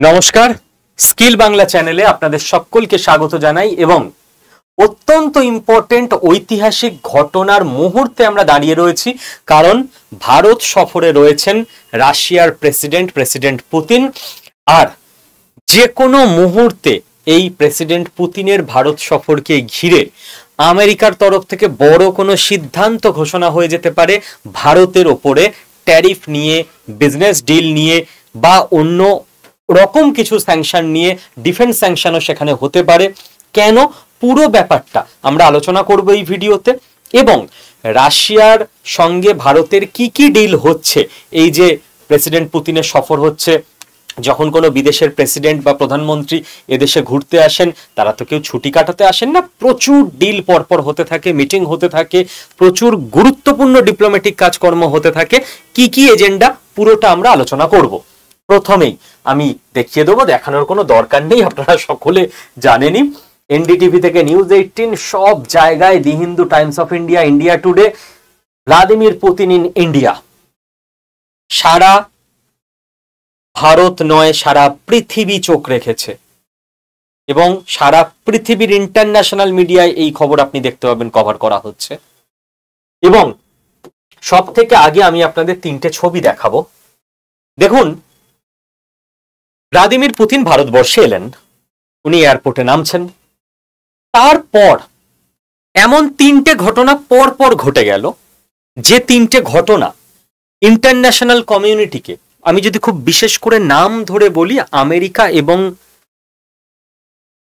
নমস্কার, স্কিল বাংলা চ্যানেলে আপনাদের সকলকে স্বাগত জানাই এবং অত্যন্ত ইম্পর্টেন্ট ঐতিহাসিক ঘটনার মুহূর্তে আমরা দাঁড়িয়ে রয়েছি। কারণ ভারত সফরে রয়েছেন রাশিয়ার প্রেসিডেন্ট পুতিন। আর যে কোনো মুহূর্তে এই প্রেসিডেন্ট পুতিনের ভারত সফরকে ঘিরে আমেরিকার তরফ থেকে বড় কোনো সিদ্ধান্ত ঘোষণা হয়ে যেতে পারে ভারতের ওপরে, ট্যারিফ নিয়ে, বিজনেস ডিল নিয়ে বা অন্য রকম কিছু স্যাংশন নিয়ে, ডিফেন্স স্যাংশনও সেখানে হতে পারে। কেন, পুরো ব্যাপারটা আমরা আলোচনা করব এই ভিডিওতে। এবং রাশিয়ার সঙ্গে ভারতের কি কি ডিল হচ্ছে, এই যে প্রেসিডেন্ট পুতিনের সফর হচ্ছে, যখন কোনো বিদেশের প্রেসিডেন্ট বা প্রধানমন্ত্রী এদেশে ঘুরতে আসেন তারা তো কেউ ছুটি কাটাতে আসেন না, প্রচুর ডিল পরপর হতে থাকে, মিটিং হতে থাকে, প্রচুর গুরুত্বপূর্ণ ডিপ্লোম্যাটিক কাজকর্ম হতে থাকে। কি কি এজেন্ডা পুরোটা আমরা আলোচনা করব। প্রথমেই আমি দেখিয়ে দেবো, দেখানোর কোনো দরকার নেই, আপনারা সকলে জানেনই। এনডিটিভি থেকে নিউজ 18, সব জায়গায়, the Hindu, Times of India, India Today, Vladimir Putin in India. সারা ভারত নয়, সারা পৃথিবী চোখ রেখেছে এবং সারা পৃথিবীর ইন্টারন্যাশনাল মিডিয়ায় এই খবর আপনি দেখতে পাবেন, কভার করা হচ্ছে। এবং সব থেকে আগে আমি আপনাদের তিনটে ছবি দেখাবো। দেখুন, ভ্লাদিমির পুতিন ভারতবর্ষে এলেন, উনি এয়ারপোর্টে নামছেন। তারপর এমন তিনটে ঘটনা পরপর ঘটে গেল, যে তিনটে ঘটনা ইন্টারন্যাশনাল কমিউনিটিকে, আমি যদি খুব বিশেষ করে নাম ধরে বলি, আমেরিকা এবং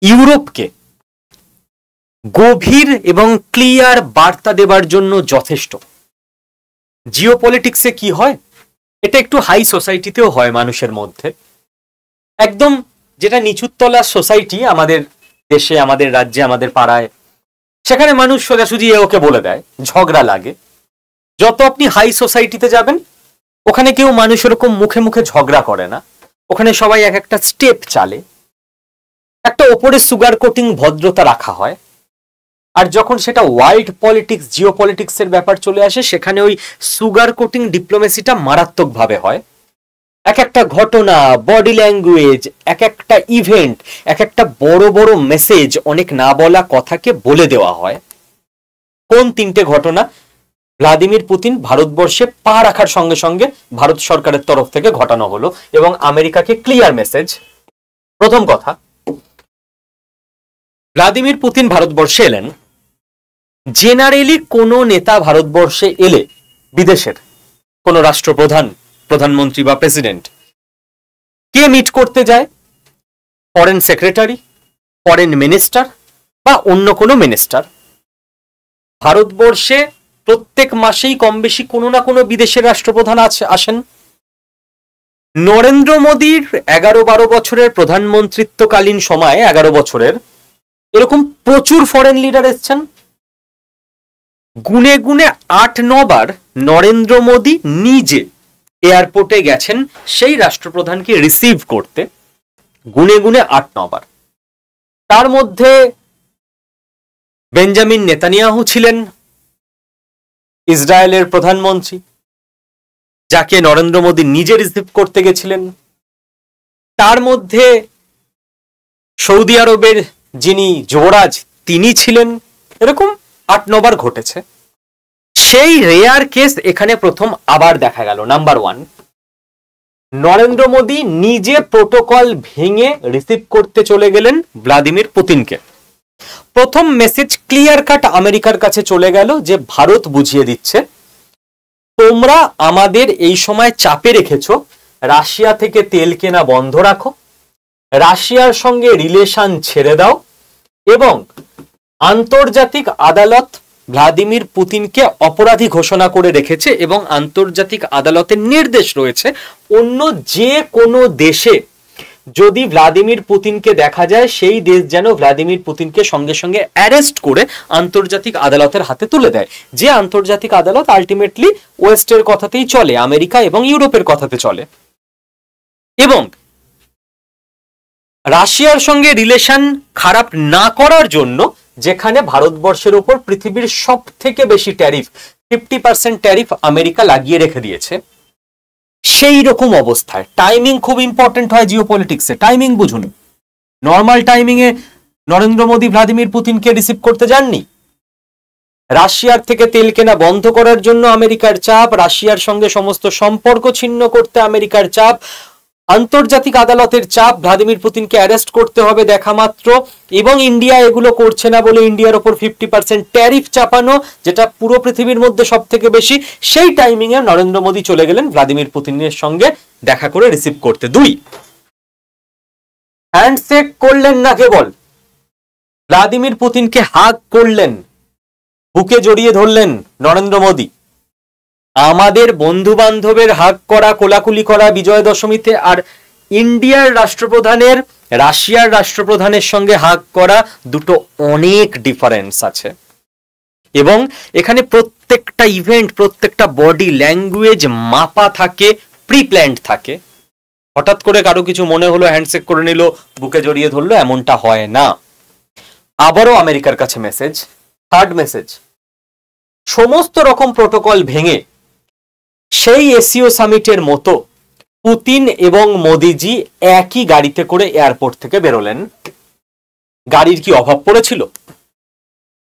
ইউরোপকে গভীর এবং ক্লিয়ার বার্তা দেবার জন্য যথেষ্ট। জিওপলিটিক্সে কি হয়, এটা একটু হাই সোসাইটিতেও হয় মানুষের মধ্যে। একদম যেটা নিচুতলা সোসাইটি আমাদের দেশে, আমাদের রাজ্যে, আমাদের পাড়ায়, সেখানে মানুষ সোজাসুজি ওকে বলে দেয়, ঝগড়া লাগে। যত আপনি হাই সোসাইটিতে যাবেন, ওখানে কেউ মানুষ এরকম মুখে মুখে ঝগড়া করে না, ওখানে সবাই এক একটা স্টেপ চালে, একটা ওপরে সুগার কোটিং ভদ্রতা রাখা হয়। আর যখন সেটা ওয়ার্ল্ড পলিটিক্স, জিও পলিটিক্সের ব্যাপার চলে আসে, সেখানে ওই সুগার কোটিং ডিপ্লোমেসিটা মারাত্মকভাবে হয়। এক একটা ঘটনা, বডি ল্যাঙ্গুয়েজ, এক একটা ইভেন্ট, এক একটা বড় বড় মেসেজ, অনেক না বলা কথাকে বলে দেওয়া হয়। কোন তিনটে ঘটনা ভ্লাদিমির পুতিন ভারতবর্ষে পা রাখার সঙ্গে সঙ্গে ভারত সরকারের তরফ থেকে ঘটানো হলো এবং আমেরিকাকে ক্লিয়ার মেসেজ। প্রথম কথা, ভ্লাদিমির পুতিন ভারতবর্ষে এলেন। জেনারেলি কোনো নেতা ভারতবর্ষে এলে, বিদেশের কোনো রাষ্ট্রপ্রধান, প্রধানমন্ত্রী বা প্রেসিডেন্ট, কে মিট করতে যায়? ফরেন সেক্রেটারি, ফরেন মিনিস্টার বা অন্য কোনো মিনিস্টার। ভারতবর্ষে প্রত্যেক মাসেই কম বেশি কোনো না কোনো বিদেশের রাষ্ট্রপ্রধান আসেন। নরেন্দ্র মোদীর 11-12 বছরের প্রধানমন্ত্রিত্বকালীন সময়ে, 11 বছরের, এরকম প্রচুর ফরেন লিডার এসছেন। গুনে গুনে 8-9 বার নরেন্দ্র মোদী নিজে এয়ারপোর্টে গেছেন সেই রাষ্ট্রপ্রধানকে রিসিভ করতে, গুনে গুনে 8-9 বার। তার মধ্যে বেঞ্জামিন নেতানিয়াহু ছিলেন, ইসরায়েলের প্রধানমন্ত্রী, যাকে নরেন্দ্র মোদী নিজে রিসিভ করতে গেছিলেন। তার মধ্যে সৌদি আরবের যিনি যুবরাজ, তিনি ছিলেন। এরকম 8-9 বার ঘটেছে। সেই রেয়ার কেস এখানে প্রথম আবার দেখা গেল। নাম্বার 1, নরেন্দ্র মোদী নিজে প্রোটোকল ভেঙে রিসিভ করতে চলে গেলেন ভ্লাদিমির পুতিনকে। প্রথম মেসেজ ক্লিয়ার কাট আমেরিকার কাছে চলে গেল যে ভারত বুঝিয়ে দিচ্ছে, তোমরা আমাদের এই সময় চাপে রেখেছো, রাশিয়া থেকে তেল কেনা বন্ধ রাখো, রাশিয়ার সঙ্গে রিলেশন ছেড়ে দাও। এবং আন্তর্জাতিক আদালত ভ্লাদিমির পুতিনকে অপরাধী ঘোষণা করে রেখেছে এবং আন্তর্জাতিক আদালতের নির্দেশ রয়েছে, অন্য যে কোনো দেশে যদি ভ্লাদিমির পুতিনকে দেখা যায়, সেই দেশ যেন ভ্লাদিমির পুতিনকে সঙ্গে সঙ্গে অ্যারেস্ট করে আন্তর্জাতিক আদালতের হাতে তুলে দেয়। যে আন্তর্জাতিক আদালত আলটিমেটলি ওয়েস্টের কথাতেই চলে, আমেরিকা এবং ইউরোপের কথাতে চলে। এবং রাশিয়ার সঙ্গে রিলেশন খারাপ না করার জন্য, যেখানে ভারতবর্ষের উপর পৃথিবীর সব থেকে বেশি ট্যারিফ, 50% ট্যারিফ আমেরিকা লাগিয়ে রেখে দিয়েছে, সেই রকম অবস্থায় টাইমিং খুব ইম্পর্টেন্ট হয় জিও পলিটিক্সে। টাইমিং বুঝুন, নর্মাল টাইমিং এ নরেন্দ্র মোদী ভ্লাদিমির পুতিনকে রিসিভ করতে যাননি। রাশিয়ার থেকে তেল কেনা বন্ধ করার জন্য আমেরিকার চাপ, রাশিয়ার সঙ্গে সমস্ত সম্পর্ক ছিন্ন করতে আমেরিকার চাপ, আন্তর্জাতিক আদালতের চাপ, ভ্লাদিমির পুতিনকে অ্যারেস্ট করতে হবে দেখা মাত্র, এবং ইন্ডিয়া এগুলো করছে না বলে ইন্ডিয়ার ওপর 50% ট্যারিফ চাপানো, যেটা পুরো পৃথিবীর মধ্যে সব থেকে বেশি। সেই টাইমিং এ নরেন্দ্র মোদী চলে গেলেন ভ্লাদিমির পুতিনের সঙ্গে দেখা করে রিসিভ করতে। 2, হ্যান্ডশেক করলেন না, কেবল ভ্লাদিমির পুতিনকে হাগ করলেন, বুকে জড়িয়ে ধরলেন নরেন্দ্র মোদী। আমাদের বন্ধু বান্ধবের হাগ করা, কোলাকুলি করা বিজয় দশমীতে, আর ইন্ডিয়ার রাষ্ট্রপ্রধানের রাশিয়ার রাষ্ট্রপ্রধানের সঙ্গে হাগ করা, দুটো অনেক ডিফারেন্স আছে। এবং এখানে প্রত্যেকটা ইভেন্ট, প্রত্যেকটা বডি ল্যাঙ্গুয়েজ মাপা থাকে, প্রি প্ল্যান্ড থাকে। হঠাৎ করে কারো কিছু মনে হলো, হ্যান্ডশেক করে নিল, বুকে জড়িয়ে ধরলো, এমনটা হয় না। আবারও আমেরিকার কাছে মেসেজ, থার্ড মেসেজ, সমস্ত রকম প্রোটোকল ভেঙে সেই এসিও সামিটের মতো পুতিন এবং মোদিজি একই গাড়িতে করে এয়ারপোর্ট থেকে বেরোলেন। গাড়ির কি অভাব পড়েছিল?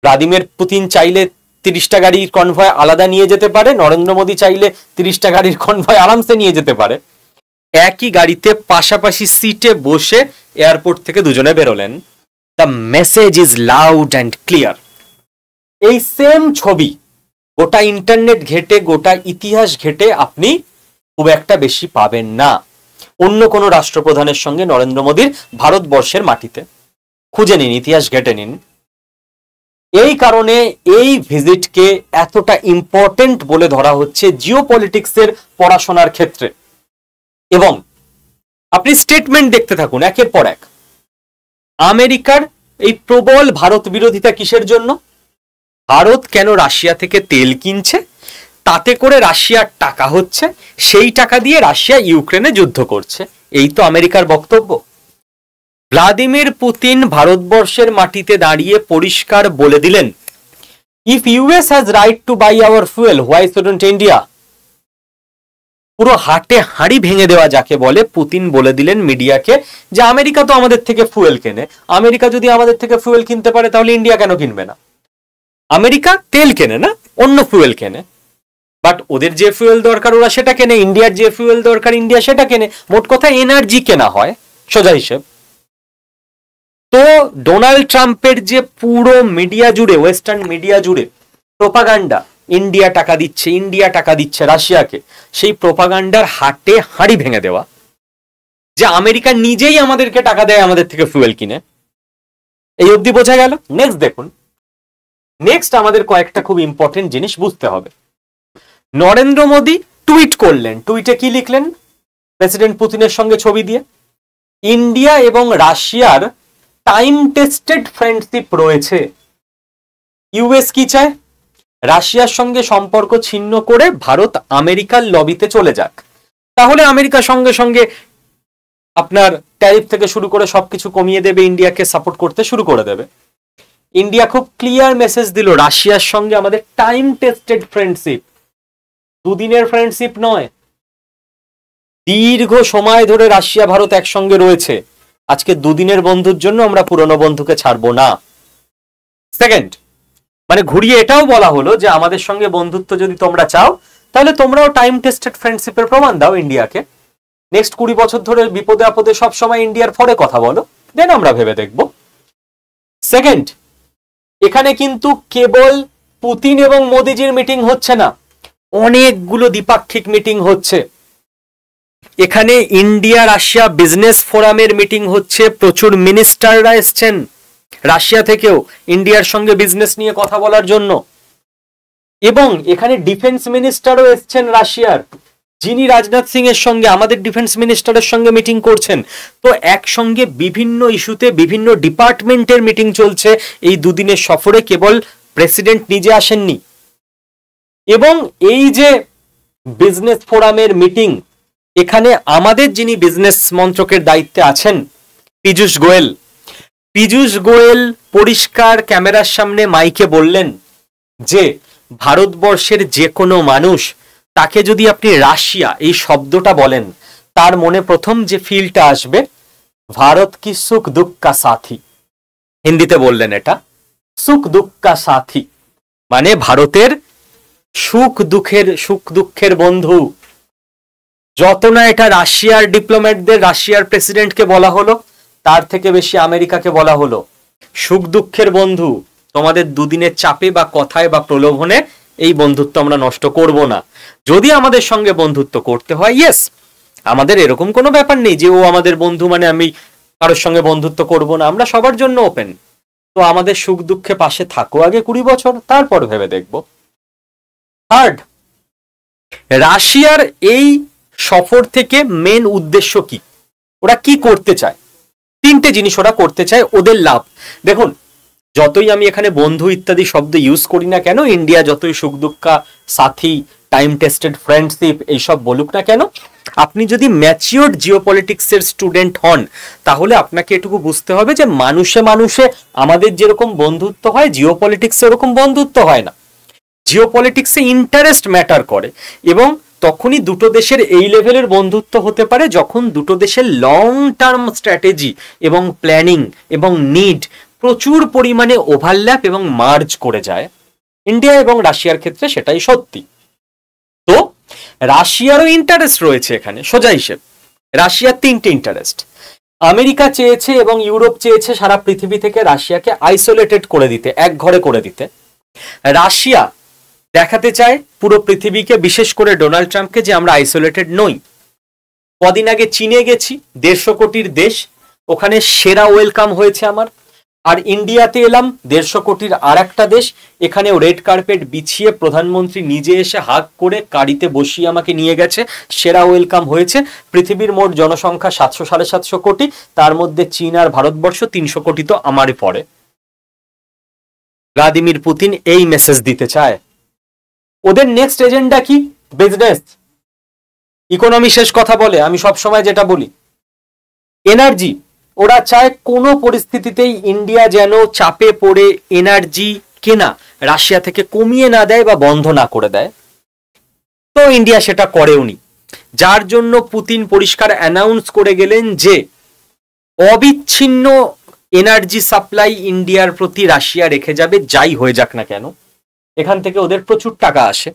ভ্লাদিমির পুতিন চাইলে 30টা গাড়ির কনভয় আলাদা নিয়ে যেতে পারে, নরেন্দ্র মোদী চাইলে 30টা গাড়ির কনভয় আরামসে নিয়ে যেতে পারে। একই গাড়িতে পাশাপাশি সিটে বসে এয়ারপোর্ট থেকে দুজনে বেরোলেন। The message is loud and clear. এই সেম ছবি গোটা ইন্টারনেট ঘেটে, গোটা ইতিহাস ঘেটে আপনি খুব একটা বেশি পাবেন না অন্য কোনো রাষ্ট্রপ্রধানের সঙ্গে নরেন্দ্র মোদীর ভারতবর্ষের মাটিতে। খুঁজে নিন, ইতিহাস ঘেটে নিন। এই কারণে এই ভিজিটকে এতটা ইম্পর্টেন্ট বলে ধরা হচ্ছে জিও পলিটিক্সের পড়াশোনার ক্ষেত্রে। এবং আপনি স্টেটমেন্ট দেখতে থাকুন একের পর এক। আমেরিকার এই প্রবল ভারত বিরোধিতা কিসের জন্য? ভারত কেন রাশিয়া থেকে তেল কিনছে, তাতে করে রাশিয়ার টাকা হচ্ছে, সেই টাকা দিয়ে রাশিয়া ইউক্রেনে যুদ্ধ করছে, এই তো আমেরিকার বক্তব্য। ভ্লাদিমির পুতিন ভারতবর্ষের মাটিতে দাঁড়িয়ে পরিষ্কার বলে দিলেন, if US has right to buy our fuel, why shouldn't India? পুরো হাটে হাঁড়ি ভেঙে দেওয়া যাকে বলে, পুতিন বলে দিলেন মিডিয়াকে যে আমেরিকা তো আমাদের থেকে ফুয়েল কেনে, আমেরিকা যদি আমাদের থেকে ফুয়েল কিনতে পারে তাহলে ইন্ডিয়া কেন কিনবে না? আমেরিকা তেল কেনে না, অন্য ফুয়েল কেনে, বাট ওদের যে ফুয়েল দরকার ওরা সেটা কেনে, ইন্ডিয়ার যে ফুয়েল দরকার ইন্ডিয়া সেটা কেনে। মোট কথা এনার্জি কেনা হয়, সোজা হিসেব। তো ডোনাল্ড ট্রাম্পের যে পুরো মিডিয়া জুড়ে, ওয়েস্টার্ন মিডিয়া জুড়ে প্রোপাগান্ডা, ইন্ডিয়া টাকা দিচ্ছে, ইন্ডিয়া টাকা দিচ্ছে রাশিয়াকে, সেই প্রোপাগান্ডার হাটে হাঁড়ি ভেঙে দেওয়া যে আমেরিকা নিজেই আমাদেরকে টাকা দেয় আমাদের থেকে ফুয়েল কিনে, এই অবধি বোঝা গেল। নেক্সট দেখুন, নেক্সট আমাদের কয়েকটা খুব ইম্পর্টেন্ট জিনিস বুঝতে হবে। নরেন্দ্র মোদী টুইট করলেন, টুইটে কি লিখলেন? প্রেসিডেন্ট পুতিনের সঙ্গে ছবি দিয়ে, ইন্ডিয়া এবং রাশিয়ার টাইম টেস্টেড ফ্রেন্ডশিপ রয়েছে। ইউএস কি চায়? রাশিয়ার সঙ্গে সম্পর্ক ছিন্ন করে ভারত আমেরিকার লবিতে চলে যাক, তাহলে আমেরিকা সঙ্গে সঙ্গে আপনার ট্যারিফ থেকে শুরু করে সবকিছু কমিয়ে দেবে, ইন্ডিয়াকে সাপোর্ট করতে শুরু করে দেবে। ইন্ডিয়া খুব ক্লিয়ার মেসেজ দিল, রাশিয়ার সঙ্গে আমাদের টাইম টেস্টেড ফ্রেন্ডশিপ, দুদিনের ফ্রেন্ডশিপ নয়, দীর্ঘ সময় ধরে রাশিয়া ভারত একসঙ্গে রয়েছে, আজকে দুদিনের বন্ধুর জন্য আমরা পুরনো বন্ধুকে ছাড়বো না। সেকেন্ড, মানে ঘুরিয়ে এটাও বলা হলো যে আমাদের সঙ্গে বন্ধুত্ব যদি তোমরা চাও তাহলে তোমরাও টাইম টেস্টেড ফ্রেন্ডশিপের প্রমাণ দাও ইন্ডিয়াকে। নেক্সট 20 বছর ধরে বিপদে আপদে সবসময় ইন্ডিয়ার ফরে কথা বলো, দেন আমরা ভেবে দেখব। সেকেন্ড, এখানে কিন্তু কেবল পুতিন এবং মোদিজির মিটিং হচ্ছে না, অনেকগুলো দ্বিপাক্ষিক মিটিং হচ্ছে। এখানে ইন্ডিয়া রাশিয়া বিজনেস ফোরামের মিটিং হচ্ছে, প্রচুর মিনিস্টাররা এসছেন রাশিয়া থেকেও ইন্ডিয়ার সঙ্গে বিজনেস নিয়ে কথা বলার জন্য। এবং এখানে ডিফেন্স মিনিস্টারও এসছেন রাশিয়ার, যিনি রাজনাথ সিং এর সঙ্গে, আমাদের ডিফেন্স মিনিস্টারের সঙ্গে মিটিং করছেন। তো একসঙ্গে বিভিন্ন ইস্যুতে বিভিন্ন ডিপার্টমেন্টের মিটিং চলছে এই দুদিনের সফরে, কেবল প্রেসিডেন্ট নিজে আসেননি। এবং এই যে বিজনেস ফোরামের মিটিং, এখানে আমাদের যিনি বিজনেস মন্ত্রকের দায়িত্বে আছেন পীযূষ গোয়েল পরিষ্কার ক্যামেরার সামনে মাইকে বললেন যে ভারতবর্ষের যে কোনো মানুষ তাকে যদি আপনি রাশিয়া এই শব্দটা বলেন, তার মনে প্রথম যে ফিলটা আসবে, ভারত কি সুখ দুঃখ কা সাথী। হিন্দিতে বললেন এটা, সুখ দুঃখ কা সাথী, মানে ভারতের সুখ দুঃখের বন্ধু। যত না এটা রাশিয়ার ডিপ্লোম্যাটদের, রাশিয়ার প্রেসিডেন্টকে বলা হলো, তার থেকে বেশি আমেরিকাকে বলা হলো সুখ দুঃখের বন্ধু। তোমাদের দুদিনের চাপে বা কথায় বা প্রলোভনে এই বন্ধুত্ব আমরা নষ্ট করব না। যদি আমাদের সঙ্গে বন্ধুত্ব করতে হয়, ইয়েস, আমাদের এরকম কোনো ব্যাপার নেই যে ও আমাদের বন্ধু মানে আমি কারোর সঙ্গে বন্ধুত্ব করব না। আমরা সবার জন্য ওপেন। তো আমাদের সুখ দুঃখে পাশে থাকো আগে 20 বছর, তারপর ভেবে দেখব। থার্ড, রাশিয়ার এই সফর থেকে মেন উদ্দেশ্য কি, ওরা কি করতে চায়? তিনটে জিনিস ওরা করতে চায়, ওদের লাভ। দেখুন, যতই আমি এখানে বন্ধু ইত্যাদি শব্দ ইউজ করি না কেন, ইন্ডিয়া যতই সুখ দুঃখ সাথী, টাইম টেস্টেড ফ্রেন্ডশিপ এইসব বলুক না কেন, আপনি যদি ম্যাচিওর্ড জিওপলিটিক্সের স্টুডেন্ট হন, তাহলে আপনাকে এটুকু বুঝতে হবে যে মানুষে মানুষে আমাদের যেরকম বন্ধুত্ব হয়, জিওপলিটিক্সে ওরকম বন্ধুত্ব হয় না। জিওপলিটিক্সে ইন্টারেস্ট ম্যাটার করে, এবং তখনই দুটো দেশের এই লেভেলের বন্ধুত্ব হতে পারে যখন দুটো দেশের লং টার্ম স্ট্র্যাটেজি এবং প্ল্যানিং এবং নিড প্রচুর পরিমাণে ওভারল্যাপ এবং মার্জ করে যায়। ইন্ডিয়া এবং রাশিয়ার ক্ষেত্রে সেটাই সত্যি। তো রাশিয়ারও ইন্টারেস্ট রয়েছে এখানে। সোজা হিসেব, রাশিয়ার তিনটে ইন্টারেস্ট। আমেরিকা চেয়েছে এবং ইউরোপ চেয়েছে সারা পৃথিবী থেকে রাশিয়াকে আইসোলেটেড করে দিতে, এক ঘরে করে দিতে। রাশিয়া দেখাতে চায় পুরো পৃথিবীকে, বিশেষ করে ডোনাল্ড ট্রাম্পকে, যে আমরা আইসোলেটেড নই। কদিন আগে চীনে গেছি, 150 কোটির দেশ, ওখানে সেরা ওয়েলকাম হয়েছে আমার। আর ইন্ডিয়াতে এলাম, 150 কোটির আর একটা দেশ, এখানেও রেড কার্পেট বিছিয়ে প্রধানমন্ত্রী নিজে এসে হাগ করে গাড়িতে বসিয়ে আমাকে নিয়ে গেছে, সেরা ওয়েলকাম হয়েছে। পৃথিবীর মোট জনসংখ্যা 700-750 কোটি, তার মধ্যে চীন আর ভারতবর্ষ 300 কোটি তো আমারই পড়ে। ভ্লাদিমির পুতিন এই মেসেজ দিতে চায়। ওদের নেক্সট এজেন্ডা কি? বিজনেস, ইকোনমি শেষ কথা বলে, আমি সব সময় যেটা বলি। এনার্জি, ওরা চায় কোনো পরিস্থিতিতেই ইন্ডিয়া যেন চাপে পড়ে এনার্জি কেনা রাশিয়া থেকে কমিয়ে না দেয় বা বন্ধ না করে দেয়। তো ইন্ডিয়া সেটা করেওনি, যার জন্য পুতিন পরিষ্কার অ্যানাউন্স করে গেলেন যে অবিচ্ছিন্ন এনার্জি সাপ্লাই ইন্ডিয়ার প্রতি রাশিয়া রেখে যাবে, যাই হয়ে যাক না কেন। এখান থেকে ওদের প্রচুর টাকা আসে।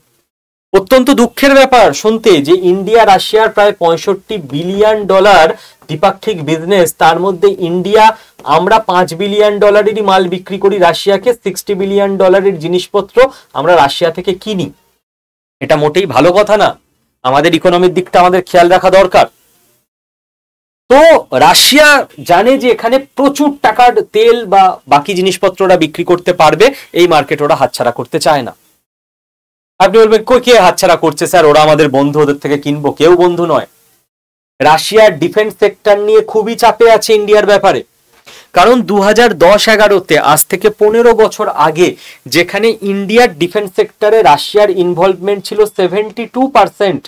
অত্যন্ত দুঃখের ব্যাপার শুনতে যে ইন্ডিয়া রাশিয়ার প্রায় $65 বিলিয়ন দ্বিপাক্ষিক বিজনেস, তার মধ্যে ইন্ডিয়া, আমরা $5 বিলিয়ন মাল বিক্রি করি রাশিয়াকে, $60 বিলিয়ন জিনিসপত্র আমরা রাশিয়া থেকে কিনি। এটা মোটেই ভালো কথা না। আমাদের ইকোনমির দিকটা আমাদের খেয়াল রাখা দরকার। তো রাশিয়া জানে যে এখানে প্রচুর টাকার তেল বা বাকি জিনিসপত্র ওরা বিক্রি করতে পারবে, এই মার্কেট ওরা হাতছাড়া করতে চায় না। আপনি বলবেন কে হাতছাড়া করছে স্যার, ওরা আমাদের বন্ধু, ওদের থেকে কিনবো। কেউ বন্ধু নয়। রাশিয়ার ডিফেন্স সেক্টর নিয়ে খুবই চাপে আছে ইন্ডিয়ার ব্যাপারে, কারণ 2010-11-তে, আজ থেকে 15 বছর আগে, যেখানে ইন্ডিয়ার ডিফেন্স সেক্টরে রাশিয়ার ইনভলভমেন্ট ছিল 72%,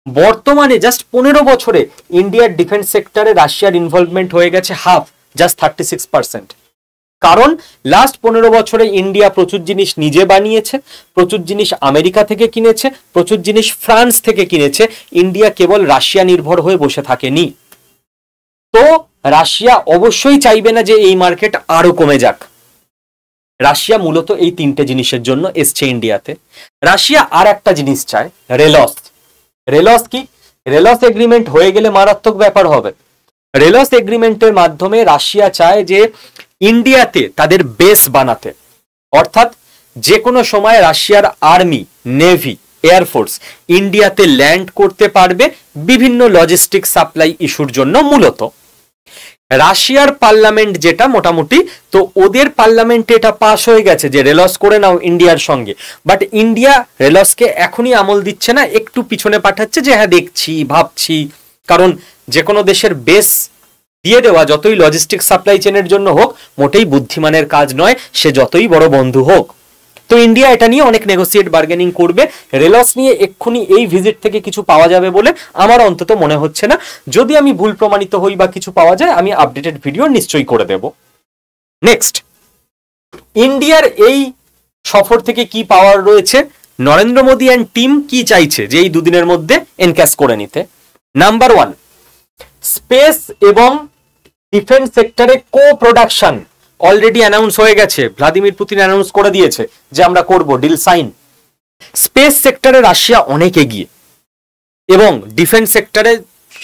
বর্তমানে জাস্ট 15 বছরে ইন্ডিয়ার ডিফেন্স সেক্টরে রাশিয়ার ইনভলভমেন্ট হয়ে গেছে হাফ, জাস্ট 36%। কারণ লাস্ট 15 বছরে ইন্ডিয়া প্রচুর জিনিস নিজে বানিয়েছে, প্রচুর জিনিস আমেরিকা থেকে কিনেছে, প্রচুর জিনিস ফ্রান্স থেকে কিনেছে। ইন্ডিয়া কেবল রাশিয়া নির্ভর হয়ে বসে থাকেনি। তো রাশিয়া অবশ্যই চাইবে না যে এই মার্কেট আরো কমে যাক। রাশিয়া মূলত এই তিনটে জিনিসের জন্য এসছে ইন্ডিয়াতে। রাশিয়া আর একটা জিনিস চায়, রেলস। রেলস কি? রেলস এগ্রিমেন্ট হয়ে গেলে মারাত্মক ব্যাপার হবে। রেলস এগ্রিমেন্টের মাধ্যমে রাশিয়া চায় যে ইন্ডিয়াতে তাদের বেস বানাতে, অর্থাৎ যে কোনো সময় রাশিয়ার আর্মি, নেভি, এয়ারফোর্স ইন্ডিয়াতে ল্যান্ড করতে পারবে বিভিন্ন লজিস্টিক সাপ্লাই ইস্যুর জন্য। মূলত রাশিয়ার পার্লামেন্ট যেটা মোটামুটি, তো ওদের পার্লামেন্টে এটা পাস হয়ে গেছে যে রেলস করে নাও ইন্ডিয়ার সঙ্গে। বাট ইন্ডিয়া রেলসকে এখনই আমল দিচ্ছে না, একটু পিছনে পাঠাচ্ছে যে হ্যাঁ দেখছি, ভাবছি। কারণ যে কোনো দেশের বেস দিয়ে দেওয়া, যতই লজিস্টিক সাপ্লাই চেনের জন্য হোক, মোটেই বুদ্ধিমানের কাজ নয়, সে যতই বড় বন্ধু হোক। তো ইন্ডিয়া এটা নিয়ে অনেক নেগোসিয়েট বার্গেনিং করবে। রেলস নিয়ে এক্ষুনি এই ভিজিট থেকে কিছু পাওয়া যাবে বলে আমার অন্তত মনে হচ্ছে না। যদি আমি ভুল প্রমাণিত হই বা কিছু পাওয়া যায়, আমি আপডেটেড ভিডিও নিশ্চয়ই করে দেব। নেক্সট, ইন্ডিয়ার এই সফর থেকে কি পাওয়ার রয়েছে? নরেন্দ্র মোদী অ্যান্ড টিম কি চাইছে যে এই দুদিনের মধ্যে এনক্যাশ করে নিতে? নাম্বার 1, স্পেস এবং ডিফেন্স সেক্টরে কো প্রোডাকশন অলরেডি অ্যানাউন্স হয়ে গেছে। ভ্লাদিমির পুতিন অ্যানাউন্স করে দিয়েছে যে আমরা করব, ডিল সাইন। স্পেস সেক্টরে রাশিয়া অনেক এগিয়ে এবং ডিফেন্স সেক্টরে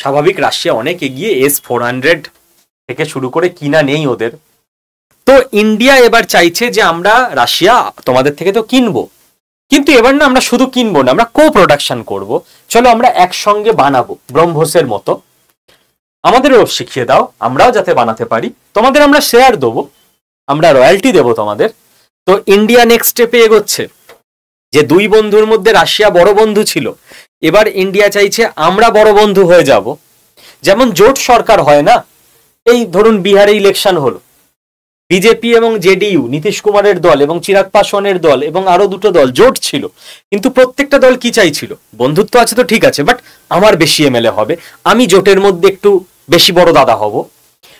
স্বাভাবিক রাশিয়া অনেক এগিয়ে। S-400 থেকে শুরু করে কিনা নেই ওদের। তো ইন্ডিয়া এবার চাইছে যে আমরা রাশিয়া তোমাদের থেকে তো কিনবো, কিন্তু এবার না আমরা শুধু কিনবো না, আমরা কো প্রোডাকশন করব। চলো আমরা একসঙ্গে বানাবো, ব্রহ্মসের মতো। আমাদেরও শিখিয়ে দাও, আমরাও যাতে বানাতে পারি। তোমাদের আমরা শেয়ার দেবো, আমরা রয়্যালটি দেবো তোমাদের। তো ইন্ডিয়া নেক্সট স্টেপে এগোচ্ছে। যে দুই বন্ধুর মধ্যে রাশিয়া বড় বন্ধু ছিল, এবার ইন্ডিয়া চাইছে আমরা বড় বন্ধু হয়ে যাব। যেমন জোট সরকার হয় না, এই ধরুন বিহারে ইলেকশন হলো, বিজেপি এবং জেডিইউ, নীতিশ কুমারের দল এবং চিরাগ পাসওয়ানের দল এবং আরো দুটো দল জোট ছিল, কিন্তু প্রত্যেকটা দল কি চাইছিল? বন্ধুত্ব আছে তো ঠিক আছে, বাট আমার বেশি এমএলএ হবে, আমি জোটের মধ্যে একটু বেশি বড় দাদা হব।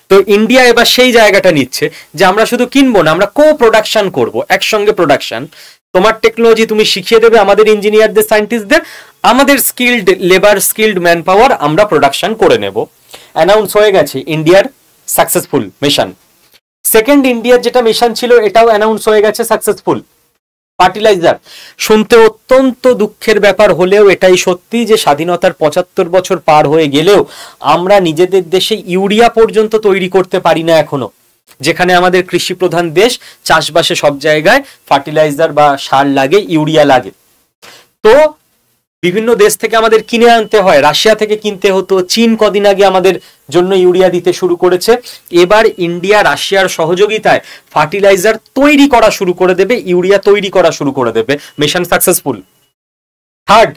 তো ইন্ডিয়া এবার সেই জায়গাটা নিচ্ছে যে আমরা শুধু কিনবো না, আমরা কো প্রোডাকশন করব, একসঙ্গে প্রোডাকশন। তোমার টেকনোলজি তুমি শিখিয়ে দেবে আমাদের ইঞ্জিনিয়ারদের, সায়েন্টিস্টদের, আমাদের skilled labour, skilled man power আমরা প্রোডাকশন করে নেব। অ্যানাউন্স হয়ে গেছে ইন্ডিয়ার সাকসেসফুল মিশন। সেকেন্ড ইন্ডিয়ার যেটা মিশন ছিল এটাও অ্যানাউন্স হয়ে গেছে সাকসেসফুল। ফার্টিলাইজার। শুনতে অত্যন্ত দুঃখের ব্যাপার হলেও এটাই সত্যি যে স্বাধীনতার 75 বছর পার হয়ে গেলেও আমরা নিজেদের দেশে ইউরিয়া পর্যন্ত তৈরি করতে পারি না এখনো, যেখানে আমাদের কৃষি প্রধান দেশ, চাষবাসে সব জায়গায় ফার্টিলাইজার বা সার লাগে, ইউরিয়া লাগে। তো বিভিন্ন দেশ থেকে আমাদের কিনে আনতে হয়, রাশিয়া থেকে কিনতে হতো, চীন কদিন আগে আমাদের জন্য ইউরিয়া দিতে শুরু করেছে। এবার ইন্ডিয়া রাশিয়ার সহযোগিতায় ফার্টিলাইজার তৈরি করা শুরু করে দেবে, ইউরিয়া তৈরি করা শুরু করে দেবে। Mission successful. থার্ড,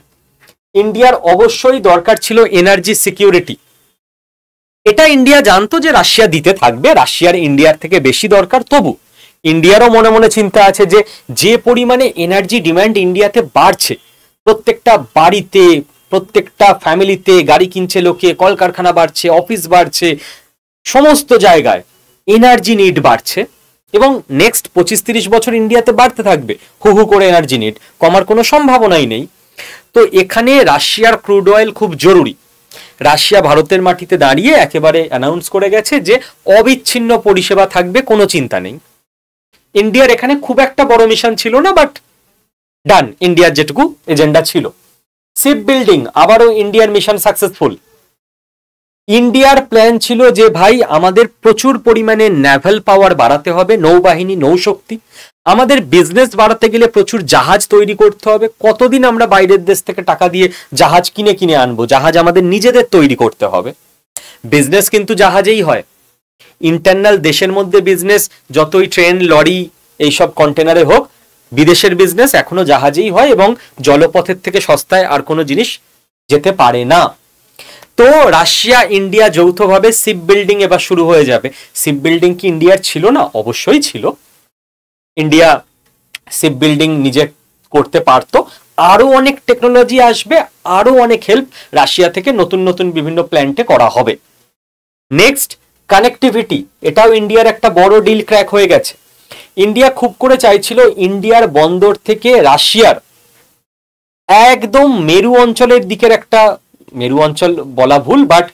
ইন্ডিয়ার অবশ্যই দরকার ছিল এনার্জি সিকিউরিটি। এটা ইন্ডিয়া জানতো যে রাশিয়া দিতে থাকবে, রাশিয়ার ইন্ডিয়ার থেকে বেশি দরকার, তবু ইন্ডিয়ারও মনে মনে চিন্তা আছে যে যে পরিমাণে এনার্জি ডিমান্ড ইন্ডিয়াতে বাড়ছে, প্রত্যেকটা বাড়িতে, প্রত্যেকটা ফ্যামিলিতে গাড়ি কিনছে লোকে, কলকারখানা বাড়ছে, অফিস বাড়ছে, সমস্ত জায়গায় এনার্জি নিড বাড়ছে এবং নেক্সট 25-30 বছর ইন্ডিয়াতে বাড়তে থাকবে হু হু করে। এনার্জি নিড কমার কোনো সম্ভাবনাই নেই। তো এখানে রাশিয়ার ক্রুড অয়েল খুব জরুরি। রাশিয়া ভারতের মাটিতে দাঁড়িয়ে একেবারে অ্যানাউন্স করে গেছে যে অবিচ্ছিন্ন পরিষেবা থাকবে, কোনো চিন্তা নেই। ইন্ডিয়ার এখানে খুব একটা বড় মিশন ছিল না, বাট ডান, ইন্ডিয়ার যেটুকু এজেন্ডা ছিল। শিপ বিল্ডিং, আবারও ইন্ডিয়ার মিশন সাকসেসফুল। ইন্ডিয়ার প্ল্যান ছিল যে ভাই আমাদের প্রচুর পরিমাণে নেভাল পাওয়ার বাড়াতে হবে, নৌবাহিনী, নৌশক্তি। আমাদের বিজনেস বাড়াতে গেলে প্রচুর জাহাজ তৈরি করতে হবে। কতদিন আমরা বাইরের দেশ থেকে টাকা দিয়ে জাহাজ কিনে কিনে আনবো? জাহাজ আমাদের নিজেদের তৈরি করতে হবে। বিজনেস কিন্তু জাহাজেই হয়। ইন্টারনাল দেশের মধ্যে বিজনেস যতই ট্রেন, লরি, এইসব কন্টেনারে হোক, বিদেশের বিজনেস এখনো জাহাজেই হয় এবং জলপথের থেকে সস্তায় আর কোনো জিনিস যেতে পারে না। তো রাশিয়া ইন্ডিয়া যৌথভাবে শিপ বিল্ডিং এবার শুরু হয়ে যাবে। শিপ বিল্ডিং কি ইন্ডিয়ার ছিল না? অবশ্যই ছিল। ইন্ডিয়া শিপ বিল্ডিং নিজে করতে পারতো। আরো অনেক টেকনোলজি আসবে, আরো অনেক হেল্প রাশিয়া থেকে নতুন নতুন বিভিন্ন প্ল্যান্টে করা হবে। Next, connectivity. এটাও ইন্ডিয়ার একটা বড় ডিল ক্র্যাক হয়ে গেছে। ইন্ডিয়া খুব করে চাইছিল ইন্ডিয়ার বন্দর থেকে রাশিয়ার একদম মেরু অঞ্চলের দিকের একটা, মেরু অঞ্চল বলা ভুল, বাট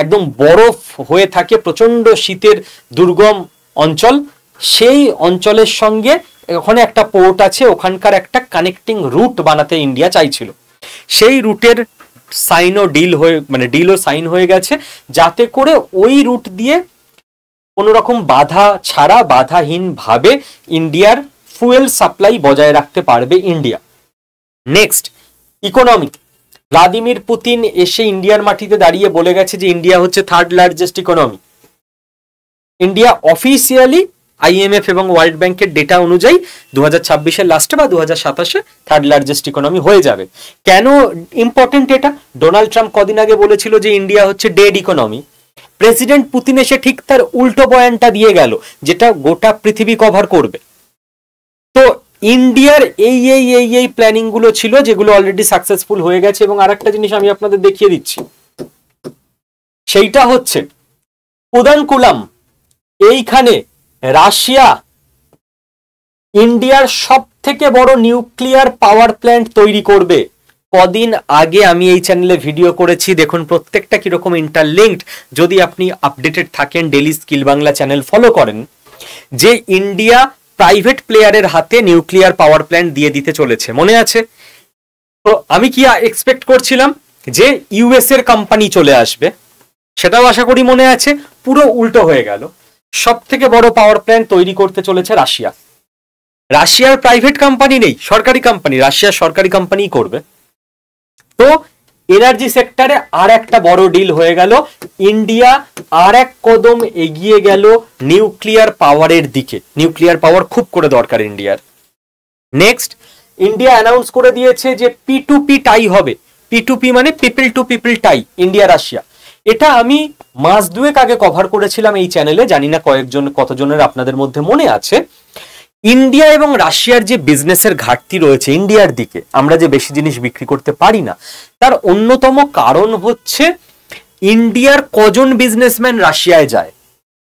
একদম বরফ হয়ে থাকে, প্রচন্ড শীতের দুর্গম অঞ্চল, সেই অঞ্চলের সঙ্গে ওখানে একটা পোর্ট আছে, ওখানকার একটা কানেক্টিং রুট বানাতে ইন্ডিয়া চাইছিল। সেই রুটের সাইনও ডিল হয়ে, মানে ডিলও সাইন হয়ে গেছে, যাতে করে ওই রুট দিয়ে কোনো রকম বাধা ছাড়া, বাধাহীন ভাবে ইন্ডিয়ার ফুয়েল সাপ্লাই বজায় রাখতে পারবে India. Next, economy. Vladimir Putin এসে ইন্ডিয়ার মাটিতে দাঁড়িয়ে বলে গেছে যে ইন্ডিয়া হচ্ছে third largest economy. India officially IMF এবং ওয়ার্ল্ড ব্যাংকের ডেটা অনুযায়ী 2026-এর লাস্টে বা 2027-এ থার্ড লার্জেস্ট ইকোনমি হয়ে যাবে। কেন ইম্পর্টেন্ট এটা? ডোনাল্ড ট্রাম্প কদিন আগে বলেছিল যে ইন্ডিয়া হচ্ছে ডেড ইকোনমি। প্রেসিডেন্ট পুতিন এসে ঠিক তার উল্টো বয়ানটা দিয়ে গেল, যেটা গোটা পৃথিবী কভার করবে। তো ইন্ডিয়ার এই এই এই এই প্ল্যানিং গুলো ছিল, যেগুলো অলরেডি সাকসেসফুল হয়ে গেছে। এবং আরেকটা জিনিস আমি আপনাদের দেখিয়ে দিচ্ছি, সেইটা হচ্ছে কুদানকুলাম। এইখানে রাশিয়া ইন্ডিয়ার সব থেকে বড় নিউক্লিয়ার পাওয়ার প্ল্যান্ট তৈরি করবে। কদিন আগে আমি এই চ্যানেলে ভিডিও করেছি, দেখুন প্রত্যেকটা কিরকম ইন্টারলিঙ্কড। যদি আপনি আপডেটেড থাকেন, daily skill Bangla channel follow করেন, যে ইন্ডিয়া প্রাইভেট প্লেয়ারের হাতে নিউক্লিয়ার পাওয়ার প্ল্যান্ট দিয়ে দিতে চলেছে, মনে আছে? তো আমি কি এক্সপেক্ট করছিলাম যে ইউএস এর কোম্পানি চলে আসবে, সেটাও আশা করি মনে আছে। পুরো উল্টো হয়ে গেল। সব থেকে বড় পাওয়ার প্ল্যান্ট তৈরি করতে চলেছে রাশিয়া। রাশিয়ার প্রাইভেট কোম্পানি নেই, সরকারি কোম্পানি, রাশিয়ার সরকারি কোম্পানি করবে। তো এনার্জি সেক্টরে আর একটা বড় ডিল হয়ে গেল। ইন্ডিয়া আর এক কদম এগিয়ে গেল নিউক্লিয়ার পাওয়ারের দিকে। নিউক্লিয়ার পাওয়ার খুব করে দরকার ইন্ডিয়ার। নেক্সট, ইন্ডিয়া অ্যানাউন্স করে দিয়েছে যে P2P টাই হবে। P2P মানে people to people tie, India Russia. এটা আমি মাস দুয়েক আগে কভার করেছিলাম এই চ্যানেলে, জানি না কতজনের আপনাদের মধ্যে মনে আছে। ইন্ডিয়া এবং রাশিয়ার যে বিজনেসের ঘাটতি রয়েছে ইন্ডিয়ার দিকে, আমরা যে বেশি জিনিস বিক্রি করতে পারি না, তার অন্যতম কারণ হচ্ছে ইন্ডিয়ার কজন বিজনেসম্যান রাশিয়ায় যায়,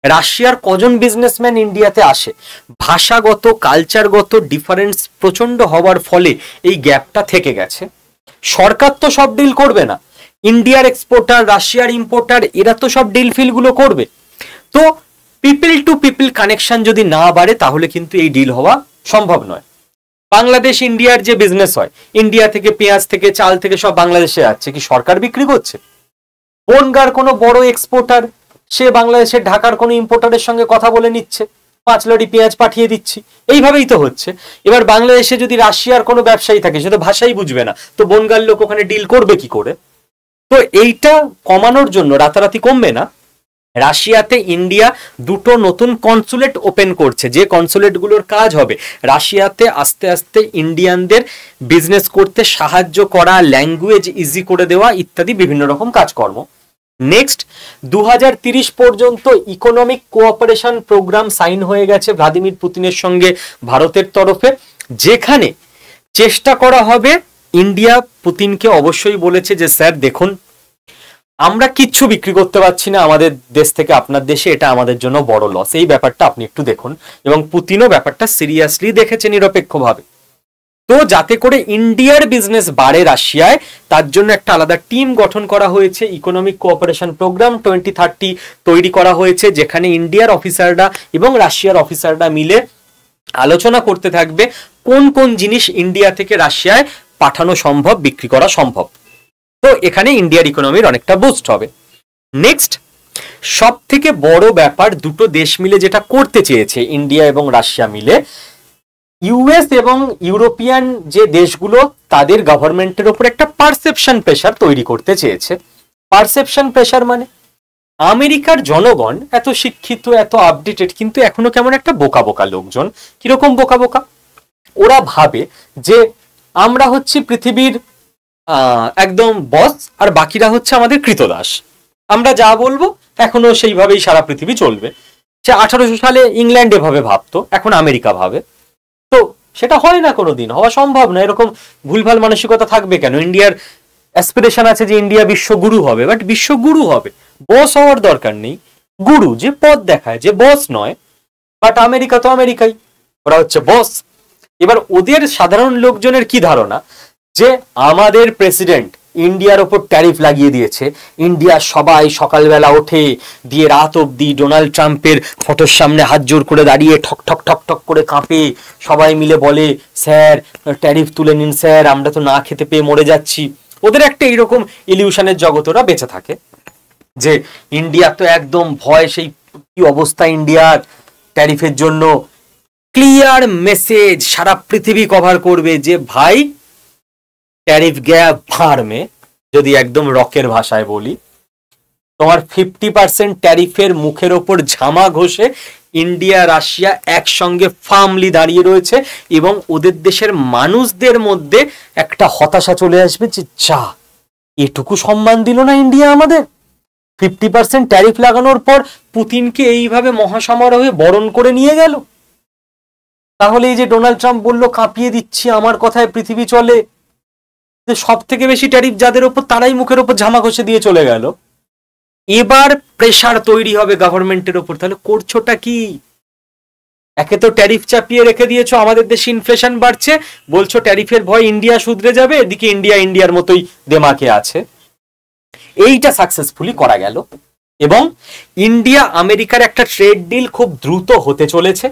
রাশিয়ার কজন বিজনেসম্যান ইন্ডিয়াতে আসে। ভাষাগত কালচারগত ডিফারেন্স প্রচন্ড হওয়ার ফলে এই গ্যাপটা থেকে গেছে। সরকার তো সব ডিল করবে না, ইন্ডিয়ার এক্সপোর্টার, রাশিয়ার ইম্পোর্টার, এরা তো সব ডিল ফিলগুলো করবে। তো পিপল টু পিপল কানেকশন যদি না বাড়ে তাহলে কিন্তু এই ডিল হওয়া সম্ভব নয়। বাংলাদেশ ইন্ডিয়ার যে বিজনেস হয়, ইন্ডিয়া থেকে পেঁয়াজ থেকে চাল থেকে সব বাংলাদেশে যাচ্ছে, কি সরকার বিক্রি করছে? বনগার কোনো বড় এক্সপোর্টার সে বাংলাদেশের ঢাকার কোনো ইম্পোর্টারের সঙ্গে কথা বলে নিচ্ছে, 5 লরি পেঁয়াজ পাঠিয়ে দিচ্ছি, এইভাবেই তো হচ্ছে। এবার বাংলাদেশে যদি রাশিয়ার কোনো ব্যবসায়ী থাকে, সে তো ভাষাই বুঝবে না, তো বনগার লোক ওখানে ডিল করবে কি করে? তো এইটা কমানোর জন্য, রাতারাতি কমবে না, রাশিয়াতে ইন্ডিয়া দুটো নতুন কনসুলেট ওপেন করছে। যে কনসুলেটগুলোর কাজ হবে রাশিয়াতে আস্তে আস্তে ইন্ডিয়ানদের বিজনেস করতে সাহায্য করা, ল্যাঙ্গুয়েজ ইজি করে দেওয়া ইত্যাদি বিভিন্ন রকম কাজকর্ম। নেক্সট, 2030 পর্যন্ত ইকোনমিক কোঅপারেশন প্রোগ্রাম সাইন হয়ে গেছে ভ্লাদিমির পুতিনের সঙ্গে ভারতের তরফে, যেখানে চেষ্টা করা হবে। ইন্ডিয়া পুতিনকে অবশ্যই বলেছে যে স্যার দেখুন, আমরা কিচ্ছু বিক্রি করতে পারছি না আমাদের দেশ থেকে আপনার দেশে, এটা আমাদের জন্য বড় লস, এই ব্যাপারটা আপনি একটু দেখুন। এবং পুতিনও ব্যাপারটা সিরিয়াসলি দেখেছে নিরপেক্ষভাবে। তো যাতে করে ইন্ডিয়ার বিজনেস বাড়ে রাশিয়ায়, তার জন্য একটা আলাদা টিম গঠন করা হয়েছে। ইকোনমিক কোঅপারেশন প্রোগ্রাম 2030 তৈরি করা হয়েছে, যেখানে ইন্ডিয়ার অফিসাররা এবং রাশিয়ার অফিসাররা মিলে আলোচনা করতে থাকবে কোন কোন জিনিস ইন্ডিয়া থেকে রাশিয়ায় পাঠানো সম্ভব, বিক্রি করা সম্ভব। তো এখানে ইন্ডিয়ার ইকোনমির অনেকটা বুস্ট হবে। নেক্সট, সব থেকে বড় ব্যাপার, দুটো দেশ মিলে যেটা করতে চেয়েছে ইন্ডিয়া এবং রাশিয়া মিলে, ইউএস এবং ইউরোপিয়ান যে দেশগুলো তাদের গভর্নমেন্টের উপর একটা পারসেপশন প্রেশার তৈরি করতে চেয়েছে। পারসেপশন প্রেশার মানে আমেরিকার জনগণ এত শিক্ষিত, এত আপডেটেড, কিন্তু এখনো কেমন একটা বোকা বোকা লোকজন। কিরকম বোকা বোকা? ওরা ভাবে যে আমরা হচ্ছি পৃথিবীর একদম বস, আর বাকিরা হচ্ছে আমাদের কৃতদাস। আমরা যা বলবো এখনো সেইভাবেই সারা পৃথিবী চলবে। সে 1800 সালে ইংল্যান্ড এভাবে ভাবতো, এখন আমেরিকা ভাবে। তো সেটা হয় না, কোনোদিন হওয়া সম্ভব না। এরকম ভুলভাল মানসিকতা থাকবে কেন? ইন্ডিয়ার অ্যাসপিরেশন আছে যে ইন্ডিয়া বিশ্বগুরু হবে, বাট বিশ্বগুরু হবে, বস হওয়ার দরকার নেই। গুরু যে পদ দেখায়, যে বস নয়। বাট আমেরিকা তো আমেরিকাই, ওরা হচ্ছে বস। এবার ওদের সাধারণ লোকজনের কি ধারণা যে আমাদের প্রেসিডেন্ট ইন্ডিয়ার ওপর ট্যারিফ লাগিয়ে দিয়েছে, ইন্ডিয়া সবাই সকালবেলা ওঠে দিয়ে রাত অব্দি ডোনাল্ড ট্রাম্পের ফটোর সামনে হাত জোর করে দাঁড়িয়ে ঠক ঠক ঠক ঠক করে কাঁপে, সবাই মিলে বলে স্যার ট্যারিফ তুলে নিন স্যার, আমরা তো না খেতে পেয়ে মরে যাচ্ছি। ওদের একটা এইরকম ইলিউশনের জগৎ ওরা বেঁচে থাকে যে ইন্ডিয়া তো একদম ভয়, সেই কি অবস্থা ইন্ডিয়ার ট্যারিফের জন্য। ক্লিয়ার মেসেজ সারা পৃথিবী কভার করবে যে ভাই ট্যারিফ গয়া ভাড় মে, যদি একদম রকের ভাষায় বলি, তোমার 50% ট্যারিফের মুখের ওপর ঝামা ঘষে ইন্ডিয়া রাশিয়া একসঙ্গে ফার্মলি দাঁড়িয়ে রয়েছে। এবং ওদের দেশের মানুষদের মধ্যে একটা হতাশা চলে আসবে যে যা, এটুকু সম্মান দিল না ইন্ডিয়া আমাদের। 50% ট্যারিফ লাগানোর পর পুতিনকে এইভাবে মহাসমারোহে বরণ করে নিয়ে গেল। তাহলে এই যে ডোনাল্ড ট্রাম্প বলল কাঁপিয়ে দিচ্ছি, আমার কথায় পৃথিবী চলে, যে সব থেকে বেশি ট্যারিফ যাদের ওপর তারাই মুখের ওপর ঝামা ঘষে দিয়ে চলে গেল। এবার প্রেসার তৈরি হবে গভর্নমেন্টের ওপর, তাহলে করছোটা কি? একে তো ট্যারিফ চাপিয়ে রেখে দিয়েছো, আমাদের দেশে ইনফ্লেশন বাড়ছে, বলছো ট্যারিফের ভয় ইন্ডিয়া শুধরে যাবে, এদিকে ইন্ডিয়ার মতোই দেমাকে আছে। এইটা সাকসেসফুলি করা গেল এবং ইন্ডিয়া আমেরিকার একটা ট্রেড ডিল খুব দ্রুত হতে চলেছে।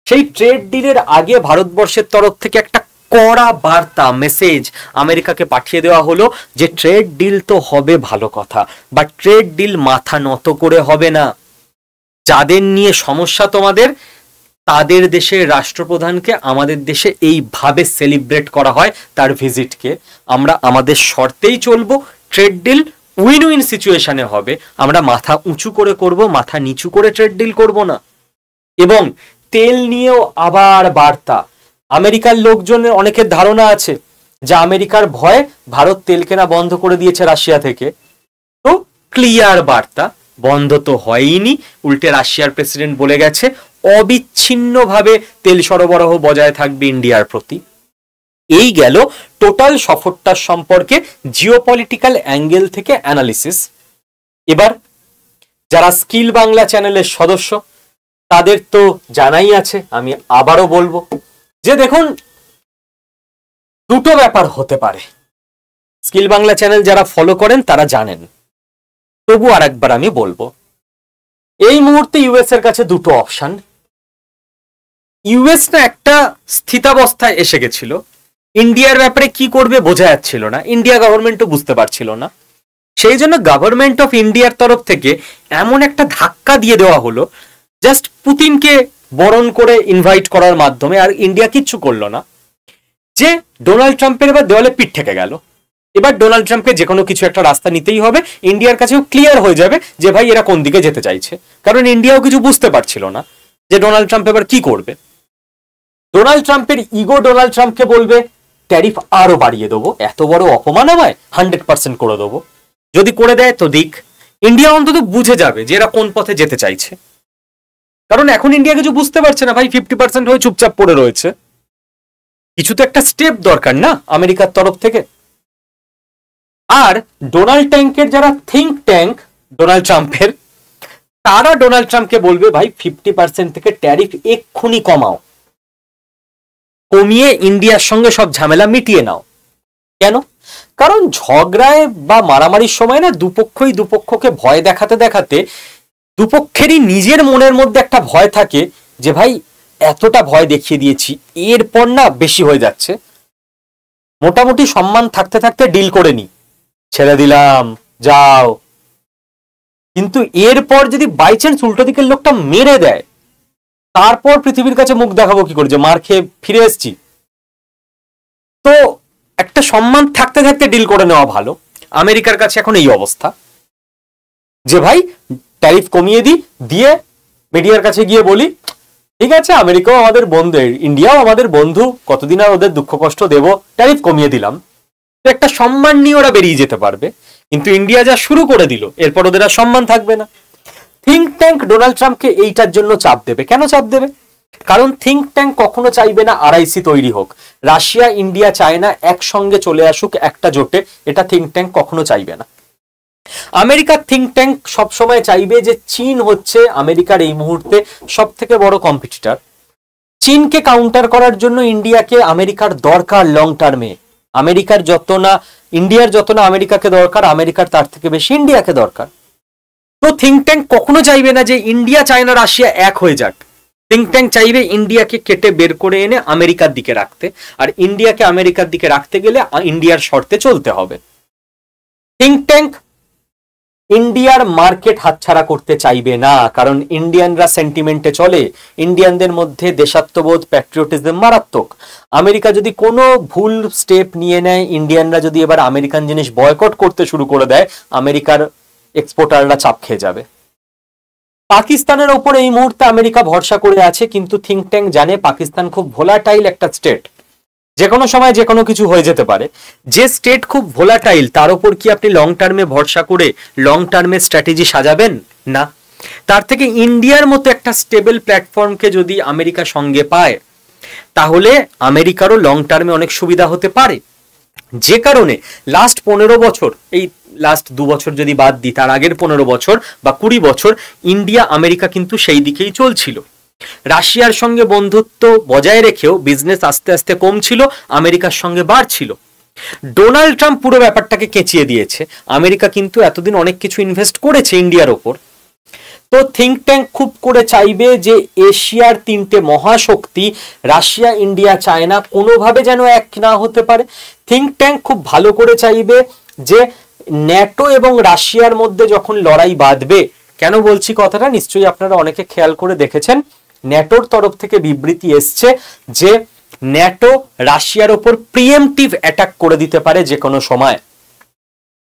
সেই ট্রেড ডিলের আগে ভারতবর্ষের তরফ থেকে একটা কড়া বার্তা মেসেজ আমেরিকাকে পাঠিয়ে দেওয়া হলো যে ট্রেড ডিল তো হবে ভালো কথা, বাট ট্রেড ডিল মাথা নত করে হবে না। যাদের নিয়ে সমস্যা তোমাদের, তাদের দেশের রাষ্ট্রপ্রধানকে আমাদের দেশে এইভাবে সেলিব্রেট করা হয় তার ভিজিটকে, আমরা আমাদের শর্তেই চলবো, ট্রেড ডিল উইন উইন সিচুয়েশনে হবে, আমরা মাথা উঁচু করে করব, মাথা নিচু করে ট্রেড ডিল করব না। এবং তেল নিয়েও আবার বার্তা, আমেরিকার লোকজনের অনেকের ধারণা আছে যে আমেরিকার ভয়ে ভারত তেল কেনা বন্ধ করে দিয়েছে রাশিয়া থেকে, তো ক্লিয়ার বার্তা, বন্ধ তো হয়নি, উল্টে রাশিয়ার প্রেসিডেন্ট বলে গেছে অবিচ্ছিন্নভাবে তেল সরবরাহ বজায় থাকবে ইন্ডিয়ার প্রতি। এই গেল টোটাল সফরটার সম্পর্কে জিওপলিটিক্যাল অ্যাঙ্গেল থেকে অ্যানালিসিস। এবার যারা স্কিল বাংলা চ্যানেলের সদস্য তাদের তো জানাই আছে, আমি আবারও বলবো যে দেখুন দুটো ব্যাপার হতে পারে, স্কিল বাংলা চ্যানেল যারা ফলো করেন তারা জানেন, তবু আরেকবার আমি বলবো, এই মুহূর্তে ইউএস এর কাছে দুটো অপশন। ইউএস না একটা স্থিতাবস্থায় এসে গেছিল, ইন্ডিয়ার ব্যাপারে কি করবে বোঝা যাচ্ছিল না, ইন্ডিয়া গভর্নমেন্টও বুঝতে পারছিল না, সেই জন্য গভর্নমেন্ট অফ ইন্ডিয়ার তরফ থেকে এমন একটা ধাক্কা দিয়ে দেওয়া হলো, জাস্ট পুতিনকে বরণ করে ইনভাইট করার মাধ্যমে, আর ইন্ডিয়া কিচ্ছু করলো না, যে ডোনাল্ড ট্রাম্পের এবার দেওয়ালে পিঠ থেকে গেল। এবার ডোনাল্ড ট্রাম্পকে যে কোনো কিছু একটা রাস্তা নিতেই হবে, ইন্ডিয়ার কাছেও ক্লিয়ার হয়ে যাবে যে ভাই এরা কোন দিকে যেতে চাইছে, কারণ ইন্ডিয়াও কিছু বুঝতে পারছিল না যে ডোনাল্ড ট্রাম্প এবার কি করবে। ডোনাল্ড ট্রাম্পের ইগো ডোনাল্ড ট্রাম্পকে বলবে ট্যারিফ আরো বাড়িয়ে দেবো, এত বড় অপমান আমায় 100% করে দেবো, যদি করে দেয় তো দিক, ইন্ডিয়া অন্তত বুঝে যাবে যে এরা কোন পথে যেতে চাইছে, কারণ এখন ইন্ডিয়া কিছু বুঝতে পারছে না ভাই, 50% হয়ে চুপচাপ পড়ে রয়েছে, কিছু তো একটা স্টেপ দরকার না আমেরিকার তরফ থেকে। আর ডোনাল্ড ট্যাঙ্কের যারা থিঙ্ক ট্যাঙ্ক ডোনাল্ড ট্রাম্পের, তারা ডোনাল্ড ট্রাম্পকে বলবে ভাই 50% থেকে ট্যারিফ এক্ষুনি কমাও, কমিয়ে ইন্ডিয়ার সঙ্গে সব ঝামেলা মিটিয়ে নাও। কেন? কারণ ঝগড়ায় বা মারামারির সময় না দুপক্ষই দুপক্ষকে ভয় দেখাতে দেখাতে দুপক্ষেরই নিজের মনের মধ্যে একটা ভয় থাকে যে ভাই এতটা ভয় দেখিয়ে দিয়েছি, এরপর না বেশি হয়ে যাচ্ছে, মোটামুটি সম্মান থাকতে থাকতে ডিল করে নি, ছেড়ে দিলাম যাও। কিন্তু এরপর যদি বাই চান্স উল্টো দিকের লোকটা মেরে দেয়, তারপর পৃথিবীর কাছে মুখ দেখাবো কি করে যে মার খেয়ে ফিরে এসছি? তো একটা সম্মান থাকতে থাকতে ডিল করে নেওয়া ভালো। আমেরিকার কাছে এখন এই অবস্থা যে ভাই ট্যারিফ কমিয়ে দিয়ে মিডিয়ার কাছে গিয়ে বলি ঠিক আছে আমেরিকাও আমাদের বন্ধু, ইন্ডিয়াও আমাদের বন্ধু, কতদিন আর ওদের দুঃখ কষ্ট দেব, ট্যারিফ কমিয়ে দিলাম, তো একটা সম্মান নিয়ে ওরা বেরিয়ে যেতে পারবে। কিন্তু ইন্ডিয়া যা শুরু করে দিল, এরপর ওদের আর সম্মান থাকবে না। থিঙ্ক ট্যাঙ্ক ডোনাল্ড ট্রাম্পকে এইটার জন্য চাপ দেবে। কেন চাপ দেবে? কারণ থিঙ্ক ট্যাঙ্ক কখনো চাইবে না আরআইসি তৈরি হোক, রাশিয়া ইন্ডিয়া চায়না একসঙ্গে চলে আসুক একটা জোটে, এটা থিঙ্ক ট্যাঙ্ক কখনো চাইবে না। আমেরিকার থিঙ্ক ট্যাঙ্ক সবসময় চাইবে যে চীন হচ্ছে আমেরিকার এই মুহূর্তে সব থেকে বড় কম্পিটিটর, চীনকে কাউন্টার করার জন্য ইন্ডিয়াকে আমেরিকার দরকার লং টার্মে, আমেরিকার যত না ইন্ডিয়ার যত না আমেরিকাকে দরকার, আমেরিকার তার থেকে বেশি ইন্ডিয়াকে দরকার। তো থিঙ্ক ট্যাঙ্ক কখনো চাইবে না যে ইন্ডিয়া চায়না রাশিয়া এক হয়ে যাক, থিঙ্ক ট্যাঙ্ক চাইবে ইন্ডিয়াকে কেটে বের করে এনে আমেরিকার দিকে রাখতে, আর ইন্ডিয়াকে আমেরিকার দিকে রাখতে গেলে ইন্ডিয়ার শর্তে চলতে হবে। থিঙ্ক ট্যাঙ্ক ইন্ডিয়ার মার্কেট হাতছাড়া করতে চাইবে না, কারণ ইন্ডিয়ানরা সেন্টিমেন্টে চলে, ইন্ডিয়ানদের মধ্যে দেশাত্মবোধ প্যাট্রিয়টিজম মারাত্মক। আমেরিকা যদি কোনো ভুল স্টেপ নিয়ে নেয়, ইন্ডিয়ানরা যদি এবার আমেরিকান জিনিস বয়কট করতে শুরু করে দেয়, আমেরিকার এক্সপোর্টাররা চাপ খেয়ে যাবে। পাকিস্তানের ওপর এই মুহূর্তে আমেরিকা ভরসা করে আছে, কিন্তু থিঙ্ক ট্যাঙ্ক জানে পাকিস্তান খুব ভোলাটাইল একটা স্টেট, যে কোনো সময় যে কোনো কিছু হয়ে যেতে পারে। যে স্টেট খুব ভোলাটাইল তার উপর কি আপনি লং টার্মে ভরসা করে লং টার্মে স্ট্র্যাটেজি সাজাবেন? না। তার থেকে ইন্ডিয়ার মতো একটা স্টেবল প্ল্যাটফর্মকে যদি আমেরিকা সঙ্গে পায়, তাহলে আমেরিকারও লং টার্মে অনেক সুবিধা হতে পারে। যে কারণে লাস্ট 15 বছর, এই লাস্ট 2 বছর যদি বাদ দিই, তার আগের 15 বছর বা 20 বছর ইন্ডিয়া আমেরিকা কিন্তু সেই দিকেই চলছিল। রাশিয়ার সঙ্গে বন্ধুত্ব বজায় রেখেও বিজনেস আস্তে আস্তে কমছিল, আমেরিকার সঙ্গে বাড়ছিল। ডোনাল্ড ট্রাম্প পুরো ব্যাপারটাকে কেঁচিয়ে দিয়েছে। আমেরিকা কিন্তু এতদিন অনেক কিছু ইনভেস্ট করেছে ইন্ডিয়ার ওপর। তো থিঙ্ক ট্যাঙ্ক খুব করে চাইবে যে এশিয়ার তিনটে মহাশক্তি রাশিয়া, ইন্ডিয়া, চায়না কোনোভাবে যেন এক না হতে পারে। থিঙ্ক ট্যাঙ্ক খুব ভালো করে চাইবে যে ন্যাটো এবং রাশিয়ার মধ্যে যখন লড়াই বাঁধবে, কেন বলছি কথাটা নিশ্চয়ই আপনারা অনেকে খেয়াল করে দেখেছেন, ন্যাটোর তরফ থেকে বিবৃতি এসছে যে ন্যাটো রাশিয়ার ওপর প্রিএমটিভ অ্যাটাক করে দিতে পারে যে কোনো সময়,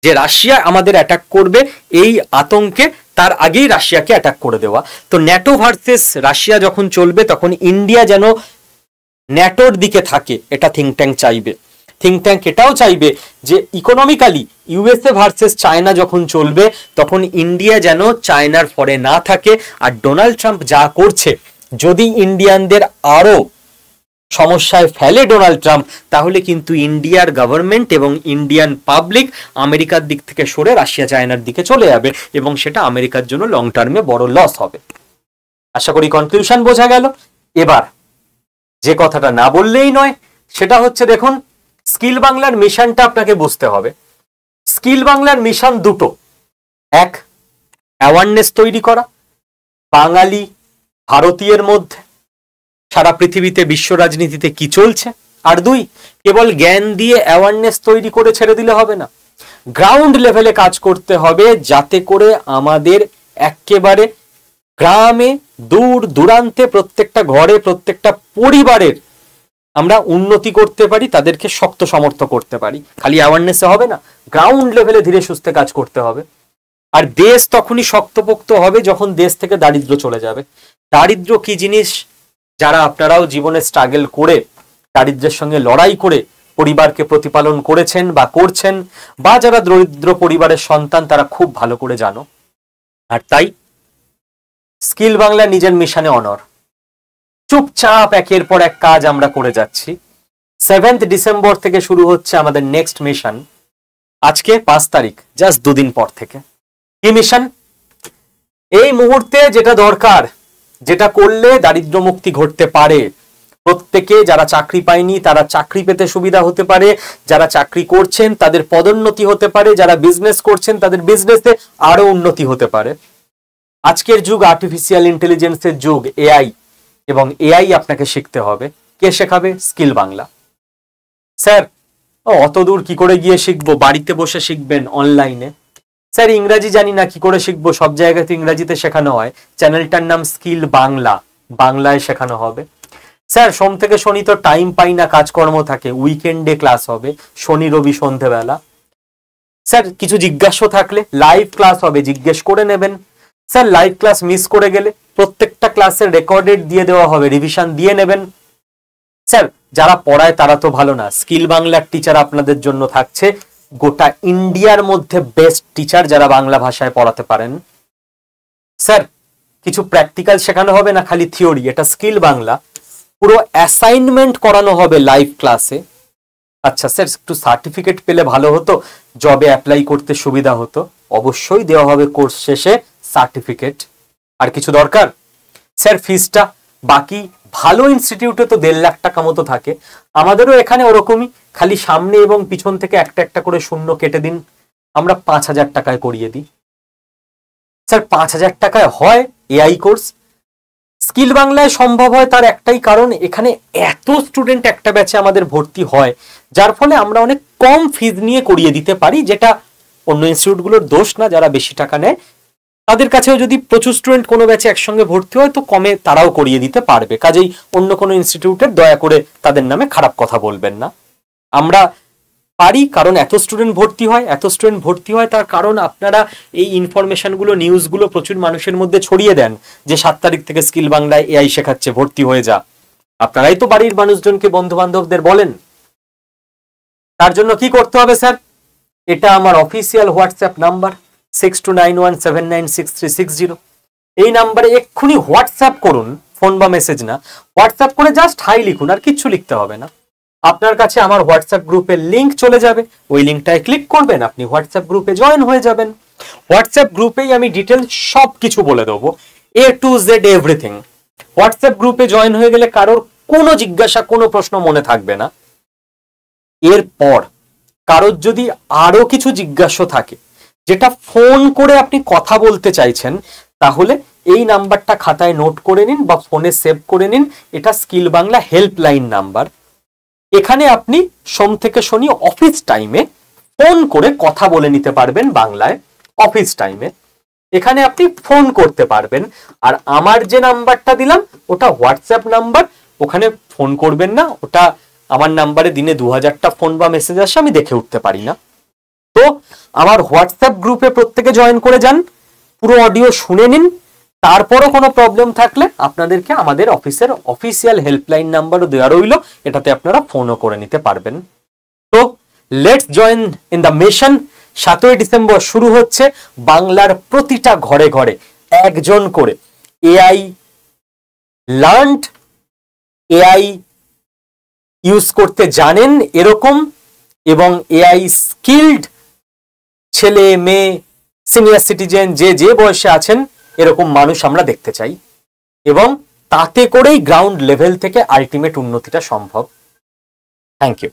যে রাশিয়া আমাদের অ্যাটাক করবে এই আতঙ্কে তার আগেই রাশিয়াকে অ্যাটাক করে দেওয়া। তো ন্যাটো ভার্সেস রাশিয়া যখন চলবে তখন ইন্ডিয়া যেন ন্যাটোর দিকে থাকে, এটা থিঙ্ক ট্যাঙ্ক চাইবে। থিঙ্ক ট্যাঙ্ক এটাও চাইবে যে ইকোনমিক্যালি ইউএসএ ভার্সেস চায়না যখন চলবে তখন ইন্ডিয়া যেন চায়নার ফরে না থাকে। আর ডোনাল্ড ট্রাম্প যা করছে, যদি ইন্ডিয়ানদের আরো সমস্যায় ফেলে ডোনাল্ড ট্রাম্প, তাহলে কিন্তু ইন্ডিয়ার গভর্নমেন্ট এবং ইন্ডিয়ান পাবলিক আমেরিকার দিক থেকে সরে রাশিয়া চায়নার দিকে চলে যাবে এবং সেটা আমেরিকার জন্য লং টার্মে বড় লস হবে। আশা করি কনক্লুশন বোঝা গেল। এবার যে কথাটা না বললেই নয় সেটা হচ্ছে, দেখুন স্কিল বাংলার মিশনটা আপনাকে বুঝতে হবে। স্কিল বাংলার মিশন দুটো, এক অ্যাওয়ারনেস তৈরি করা বাঙালি ভারতীয়ের মধ্যে সারা পৃথিবীতে বিশ্ব রাজনীতিতে কি চলছে, আর দুই কেবল জ্ঞান দিয়ে অ্যাওয়ারনেস তৈরি করে ছেড়ে দিলে হবে না, গ্রাউন্ড লেভেলে কাজ করতে হবে যাতে করে আমাদের একেবারে গ্রামে দূর দূরান্তে প্রত্যেকটা ঘরে প্রত্যেকটা পরিবারের আমরা উন্নতি করতে পারি, তাদেরকে শক্ত সমর্থ করতে পারি। খালি অ্যাওয়ারনেসে হবে না, গ্রাউন্ড লেভেলে ধীরে সুস্থে কাজ করতে হবে। আর দেশ তখনই শক্তপোক্ত হবে যখন দেশ থেকে দারিদ্র্য চলে যাবে। দারিদ্র্য কি জিনিস, যারা আপনারাও জীবনে স্ট্রাগল করে দারিদ্র্যের সঙ্গে লড়াই করে পরিবারকে প্রতিপালন করেছেন বা করছেন, বা যারা দরিদ্র পরিবারের সন্তান, তারা খুব ভালো করে জানো। আর তাই স্কিল বাংলা নিজের মিশনে অনর, চুপচাপ একের পর এক কাজ আমরা করে যাচ্ছি। 7 ডিসেম্বর থেকে শুরু হচ্ছে আমাদের নেক্সট মিশন। আজকে 5 তারিখ, জাস্ট দুদিন পর থেকে। কি মিশন? এই মুহূর্তে যেটা দরকার, যেটা করলে দারিদ্র মুক্তি ঘটতে পারে, প্রত্যেকে যারা চাকরি পায়নি তারা চাকরি পেতে সুবিধা হতে পারে, যারা চাকরি করছেন তাদের পদোন্নতি হতে পারে, যারা বিজনেস করছেন তাদের বিজনেসে আরো উন্নতি হতে পারে। আজকের যুগ আর্টিফিশিয়াল ইন্টেলিজেন্সের যুগ, এআই, এবং এআই আপনাকে শিখতে হবে। কে শেখাবে? স্কিল বাংলা। স্যার অত দূর কি করে গিয়ে শিখবো? বাড়িতে বসে শিখবেন অনলাইনে। স্যার ইংরাজি জানি না, কি করে শিখবো? সব জায়গাতে ইংরাজিতে শেখানো হয়, চ্যানেলটার নাম স্কিল বাংলা, বাংলায় শেখানো হবে। স্যার সোম থেকে শনি তো টাইম পাই না, কাজকর্ম থাকে, উইকেন্ডে ক্লাস হবে, শনি রবি সন্ধেবেলা। স্যার কিছু জিজ্ঞাসা থাকলে লাইভ ক্লাস হবে, জিজ্ঞেস করে নেবেন। স্যার লাইভ ক্লাস মিস করে গেলে প্রত্যেকটা ক্লাসের রেকর্ডেড দিয়ে দেওয়া হবে, রিভিশন দিয়ে নেবেন। স্যার যারা পড়ায় তারা তো ভালো না, স্কিল বাংলার টিচার আপনাদের জন্য থাকছে, গোটা ইন্ডিয়ার মধ্যে বেস্ট টিচার যারা বাংলা ভাষায় পড়াতে পারেন। স্যার কিছু প্র্যাকটিক্যাল শেখানো হবে না, খালি থিওরি। এটা স্কিল বাংলা, পুরো অ্যাসাইনমেন্ট করানো হবে লাইভ ক্লাসে। আচ্ছা স্যার একটু সার্টিফিকেট পেলে ভালো হতো, জবে অ্যাপ্লাই করতে সুবিধা হতো। অবশ্যই দেওয়া হবে কোর্স শেষে সার্টিফিকেট। আর কিছু দরকার? স্যার ফিসটা বাকি, ভালো ইনস্টিটিউটে তো 1.5 লাখ টাকা মতো থাকে, আমাদেরও এখানে ওরকমই, খালি সামনে এবং পিছন থেকে একটা একটা করে শূন্য কেটে দিন, আমরা 5,000 টাকায় করিয়ে দিই। স্যার 5,000 টাকায় হয় এআই কোর্স? স্কিল বাংলায় সম্ভব হয় তার একটাই কারণ, এখানে এত স্টুডেন্ট একটা ব্যাচে আমাদের ভর্তি হয়, যার ফলে আমরা অনেক কম ফিজ নিয়ে করিয়ে দিতে পারি, যেটা অন্য ইনস্টিটিউটগুলোর দোষ না, যারা বেশি টাকা নেয় তাদের কাছেও যদি প্রচুর স্টুডেন্ট কোনো ব্যাচে একসঙ্গে ভর্তি হয় তো কমে তারাও করিয়ে দিতে পারবে। কাজেই অন্য কোনো ইনস্টিটিউটের দয়া করে তাদের নামে খারাপ কথা বলবেন না। আমরা পারি কারণ এত স্টুডেন্ট ভর্তি হয়, এত স্টুডেন্ট ভর্তি হয় তার কারণ আপনারা এই ইনফরমেশনগুলো, নিউজগুলো প্রচুর মানুষের মধ্যে ছড়িয়ে দেন যে 7 তারিখ থেকে স্কিল বাংলায় এআই শেখাচ্ছে, ভর্তি হয়ে যা। আপনারাই তো বাড়ির মানুষজনকে, বন্ধু বান্ধবদের বলেন। তার জন্য কি করতে হবে স্যার? এটা আমার অফিসিয়াল হোয়াটসঅ্যাপ নাম্বার 6291796360। এই নাম্বারে এক্ষুনি হোয়াটসঅ্যাপ করুন, ফোন বা মেসেজ না, হোয়াটসঅ্যাপ করে জাস্ট হাই লিখুন, আর কিচ্ছু লিখতে হবে না। আপনার কাছে আমার হোয়াটসঅ্যাপ গ্রুপের লিংক চলে যাবে, ওই লিংকটায় ক্লিক করবেন, আপনি হোয়াটসঅ্যাপ গ্রুপে জয়েন হয়ে যাবেন। হোয়াটসঅ্যাপ গ্রুপেই আমি ডিটেল সব কিছু বলে দেবো, A to Z everything. WhatsApp গ্রুপে জয়েন হয়ে গেলে কারোর কোনো জিজ্ঞাসা, কোনো প্রশ্ন মনে থাকবে না। এরপর কারোর যদি আরো কিছু জিজ্ঞাসা থাকে, যেটা ফোন করে আপনি কথা বলতে চাইছেন, তাহলে এই নাম্বারটা খাতায় নোট করে নিন বা ফোনে সেভ করে নিন। এটা স্কিল বাংলা হেল্পলাইন নাম্বার। এখানে আপনি সোম থেকে শনি অফিস টাইমে ফোন করে কথা বলে নিতে পারবেন বাংলায়, অফিস টাইমে এখানে আপনি ফোন করতে পারবেন। আর আমার যে নাম্বারটা দিলাম ওটা হোয়াটসঅ্যাপ নাম্বার, ওখানে ফোন করবেন না, ওটা আমার নাম্বারে দিনে 2000টা ফোন বা মেসেজ আসে, আমি দেখে উঠতে পারি না। তো আমার হোয়াটসঅ্যাপ গ্রুপে প্রত্যেকে জয়েন করে যান, পুরো অডিও শুনে নিন। তারপরও কোনো প্রবলেম থাকলে আপনাদেরকে আমাদের অফিসের অফিসিয়াল হেল্পলাইন নাম্বারও দেওয়া রইল, এটাতে আপনারা ফোনও করে নিতে পারবেন। তো let's join in the mission. 7ই ডিসেম্বর শুরু হচ্ছে। বাংলার প্রতিটা ঘরে ঘরে একজন করে এআই লার্নড, এআই ইউজ করতে জানেন এরকম এবং এআই স্কিলড ছেলে মেয়ে, সিনিয়র সিটিজেন, যে যে বয়সে আছেন এরকম মানুষ আমরা দেখতে চাই, এবং তাতে করেই গ্রাউন্ড লেভেল থেকে আলটিমেট উন্নতিটা সম্ভব। Thank you.